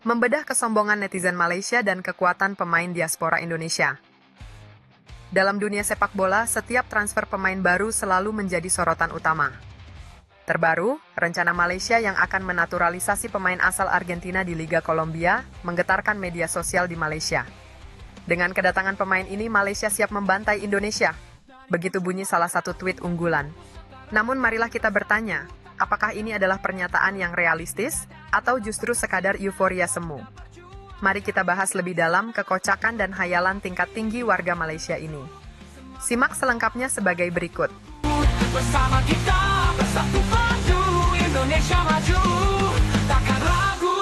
Membedah kesombongan netizen Malaysia dan kekuatan pemain diaspora Indonesia. Dalam dunia sepak bola, setiap transfer pemain baru selalu menjadi sorotan utama. Terbaru, rencana Malaysia yang akan menaturalisasi pemain asal Argentina di Liga Kolombia menggetarkan media sosial di Malaysia. Dengan kedatangan pemain ini, Malaysia siap membantai Indonesia. Begitu bunyi salah satu tweet unggulan. Namun marilah kita bertanya, apakah ini adalah pernyataan yang realistis atau justru sekadar euforia semu? Mari kita bahas lebih dalam kekocakan dan hayalan tingkat tinggi warga Malaysia ini. Simak selengkapnya sebagai berikut. Bersama kita, bersatu padu, Indonesia maju, takkan ragu.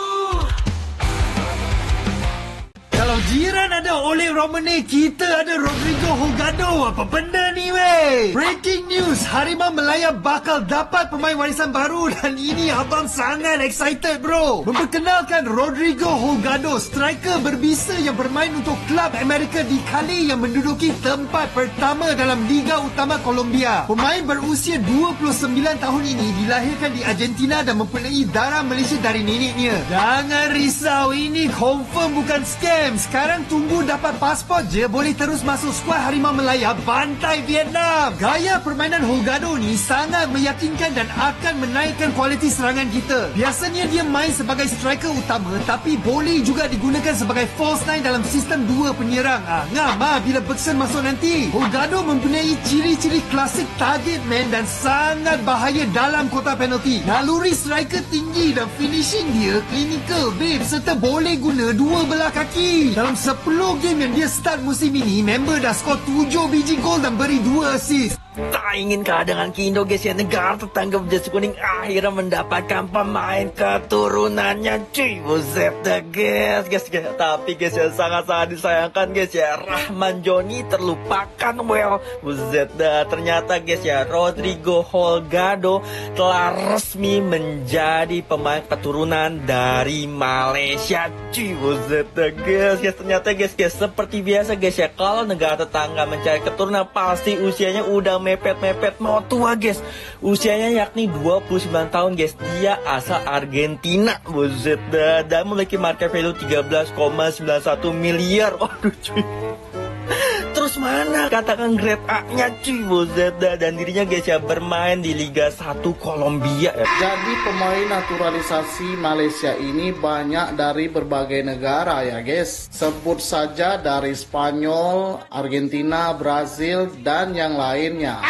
Kalau jiran ada Ole Romane, kita ada Rodrigo Holgado. Apa benda ni weh? Breaking news, Harimau Melaya bakal dapat pemain warisan baru dan ini abang sangat excited bro. Memperkenalkan Rodrigo Holgado, striker berbisa yang bermain untuk klub Amerika di Cali yang menduduki tempat pertama dalam Liga Utama Kolombia. Pemain berusia 29 tahun ini dilahirkan di Argentina dan mempunyai darah Malaysia dari neneknya. Jangan risau, ini confirm bukan scam. Sekarang tunggu dapat pasport je, boleh terus masuk skuad Harimau Melaya bantai Vietnam. Gaya permainan Holgado ni sangat meyakinkan dan akan menaikkan kualiti serangan kita. Biasanya dia main sebagai striker utama, tapi boleh juga digunakan sebagai false nine dalam sistem dua penyerang. Ngam bila Bergson masuk nanti. Holgado mempunyai ciri-ciri klasik target man dan sangat bahaya dalam kotak penalti. Naluri striker tinggi dan finishing dia clinical babe, serta boleh guna dua belah kaki. Dalam 10 game yang dia start musim ini, member dah skor 7 biji gol dan beri 2 assist. Tak inginkah dengan Indo guys ya, negara tetangga berjasa kuning akhirnya mendapatkan pemain keturunannya cuy. Buset dah guys. Tapi guys ya, sangat-sangat disayangkan guys ya, Rahman Joni terlupakan well. Buset dah, ternyata guys ya, Rodrigo Holgado telah resmi menjadi pemain keturunan dari Malaysia cuy. Buset dah guys. Ternyata guys, seperti biasa guys ya, kalau negara tetangga mencari keturunan pasti usianya udah mepet-mepet mau tua guys. Usianya yakni 29 tahun guys. Dia asal Argentina. Buset dah. Dan memiliki market value 13,91 miliar. Aduh cuy. Terus mana katakan grade A-nya cuy. Buset dah. Dan dirinya guys ya bermain di Liga 1 Kolombia ya. Jadi pemain naturalisasi Malaysia ini banyak dari berbagai negara ya guys. Sebut saja dari Spanyol, Argentina, Brazil, dan yang lainnya.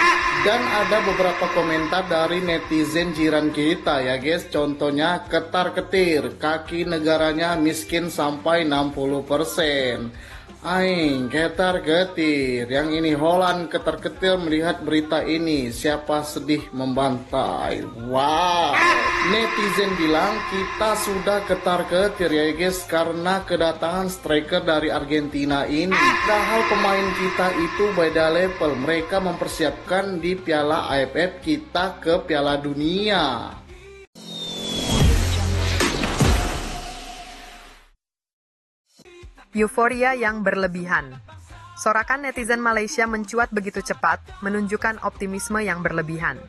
Dan ada beberapa komentar dari netizen jiran kita ya guys. Contohnya ketar-ketir, kaki negaranya miskin sampai 60%. Aing ketar-ketir, yang ini Holland ketar-ketir melihat berita ini. Siapa sedih membantai. Wow, netizen bilang kita sudah ketar-ketir ya guys, karena kedatangan striker dari Argentina ini. Padahal pemain kita itu beda level. Mereka mempersiapkan di Piala AFF, kita ke Piala Dunia. Euforia yang berlebihan. Sorakan netizen Malaysia mencuat begitu cepat, menunjukkan optimisme yang berlebihan.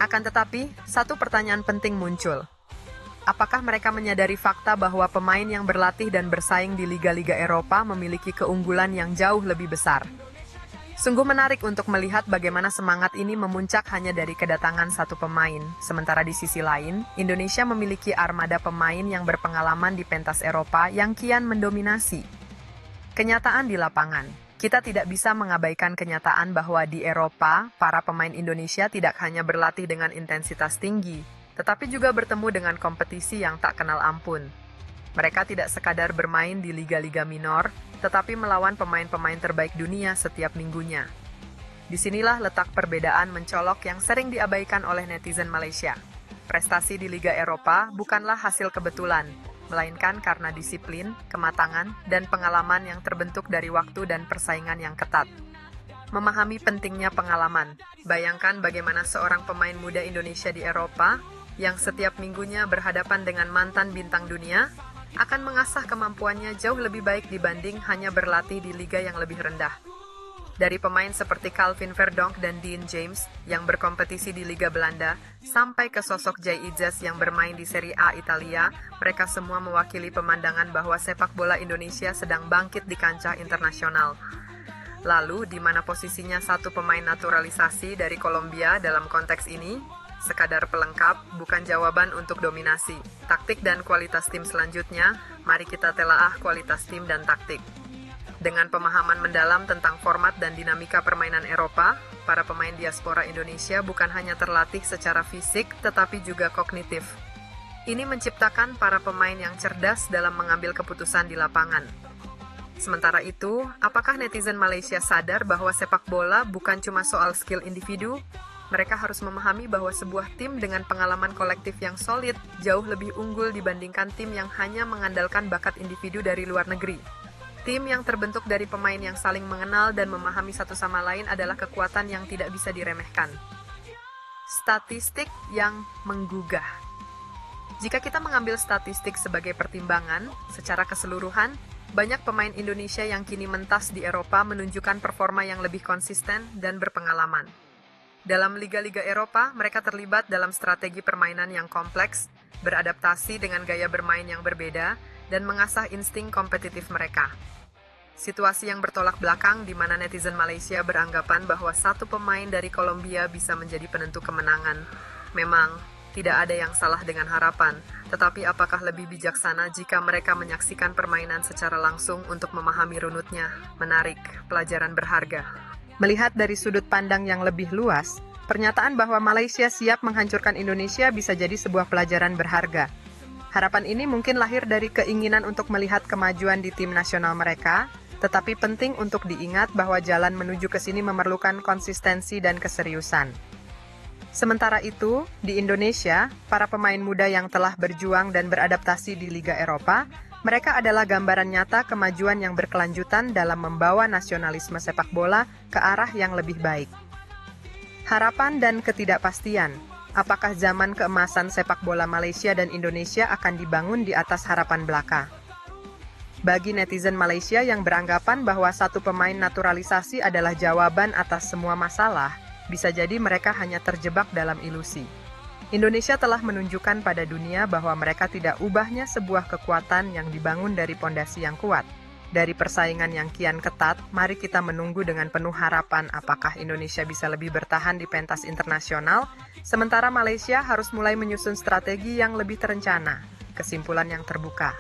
Akan tetapi, satu pertanyaan penting muncul. Apakah mereka menyadari fakta bahwa pemain yang berlatih dan bersaing di liga-liga Eropa memiliki keunggulan yang jauh lebih besar? Sungguh menarik untuk melihat bagaimana semangat ini memuncak hanya dari kedatangan satu pemain. Sementara di sisi lain, Indonesia memiliki armada pemain yang berpengalaman di pentas Eropa yang kian mendominasi. Kenyataan di lapangan, kita tidak bisa mengabaikan kenyataan bahwa di Eropa, para pemain Indonesia tidak hanya berlatih dengan intensitas tinggi, tetapi juga bertemu dengan kompetisi yang tak kenal ampun. Mereka tidak sekadar bermain di liga-liga minor, tetapi melawan pemain-pemain terbaik dunia setiap minggunya. Disinilah letak perbedaan mencolok yang sering diabaikan oleh netizen Malaysia. Prestasi di Liga Eropa bukanlah hasil kebetulan, melainkan karena disiplin, kematangan, dan pengalaman yang terbentuk dari waktu dan persaingan yang ketat. Memahami pentingnya pengalaman, bayangkan bagaimana seorang pemain muda Indonesia di Eropa, yang setiap minggunya berhadapan dengan mantan bintang dunia, akan mengasah kemampuannya jauh lebih baik dibanding hanya berlatih di liga yang lebih rendah. Dari pemain seperti Calvin Verdonk dan Dean James yang berkompetisi di Liga Belanda, sampai ke sosok Jay Idzas yang bermain di Serie A Italia, mereka semua mewakili pemandangan bahwa sepak bola Indonesia sedang bangkit di kancah internasional. Lalu, di mana posisinya satu pemain naturalisasi dari Kolombia dalam konteks ini? Sekadar pelengkap, bukan jawaban untuk dominasi. Taktik dan kualitas tim selanjutnya, mari kita telaah kualitas tim dan taktik. Dengan pemahaman mendalam tentang format dan dinamika permainan Eropa, para pemain diaspora Indonesia bukan hanya terlatih secara fisik, tetapi juga kognitif. Ini menciptakan para pemain yang cerdas dalam mengambil keputusan di lapangan. Sementara itu, apakah netizen Malaysia sadar bahwa sepak bola bukan cuma soal skill individu? Mereka harus memahami bahwa sebuah tim dengan pengalaman kolektif yang solid jauh lebih unggul dibandingkan tim yang hanya mengandalkan bakat individu dari luar negeri. Tim yang terbentuk dari pemain yang saling mengenal dan memahami satu sama lain adalah kekuatan yang tidak bisa diremehkan. Statistik yang menggugah. Jika kita mengambil statistik sebagai pertimbangan, secara keseluruhan, banyak pemain Indonesia yang kini mentas di Eropa menunjukkan performa yang lebih konsisten dan berpengalaman. Dalam liga-liga Eropa, mereka terlibat dalam strategi permainan yang kompleks, beradaptasi dengan gaya bermain yang berbeda, dan mengasah insting kompetitif mereka. Situasi yang bertolak belakang di mana netizen Malaysia beranggapan bahwa satu pemain dari Kolombia bisa menjadi penentu kemenangan. Memang, tidak ada yang salah dengan harapan, tetapi apakah lebih bijaksana jika mereka menyaksikan permainan secara langsung untuk memahami runutnya? Menarik, pelajaran berharga. Melihat dari sudut pandang yang lebih luas, pernyataan bahwa Malaysia siap menghancurkan Indonesia bisa jadi sebuah pelajaran berharga. Harapan ini mungkin lahir dari keinginan untuk melihat kemajuan di tim nasional mereka, tetapi penting untuk diingat bahwa jalan menuju ke sini memerlukan konsistensi dan keseriusan. Sementara itu, di Indonesia, para pemain muda yang telah berjuang dan beradaptasi di Liga Eropa, mereka adalah gambaran nyata kemajuan yang berkelanjutan dalam membawa nasionalisme sepak bola ke arah yang lebih baik. Harapan dan ketidakpastian. Apakah zaman keemasan sepak bola Malaysia dan Indonesia akan dibangun di atas harapan belaka? Bagi netizen Malaysia yang beranggapan bahwa satu pemain naturalisasi adalah jawaban atas semua masalah, bisa jadi mereka hanya terjebak dalam ilusi. Indonesia telah menunjukkan pada dunia bahwa mereka tidak ubahnya sebuah kekuatan yang dibangun dari pondasi yang kuat. Dari persaingan yang kian ketat, mari kita menunggu dengan penuh harapan apakah Indonesia bisa lebih bertahan di pentas internasional, sementara Malaysia harus mulai menyusun strategi yang lebih terencana. Kesimpulan yang terbuka.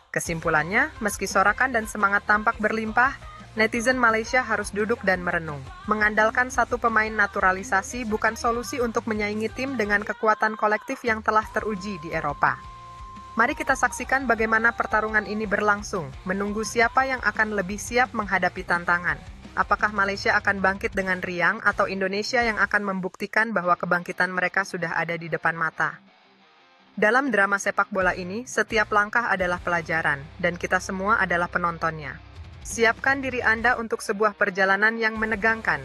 Kesimpulannya, meski sorakan dan semangat tampak berlimpah, netizen Malaysia harus duduk dan merenung. Mengandalkan satu pemain naturalisasi bukan solusi untuk menyaingi tim dengan kekuatan kolektif yang telah teruji di Eropa. Mari kita saksikan bagaimana pertarungan ini berlangsung, menunggu siapa yang akan lebih siap menghadapi tantangan. Apakah Malaysia akan bangkit dengan riang atau Indonesia yang akan membuktikan bahwa kebangkitan mereka sudah ada di depan mata? Dalam drama sepak bola ini, setiap langkah adalah pelajaran, dan kita semua adalah penontonnya. Siapkan diri Anda untuk sebuah perjalanan yang menegangkan,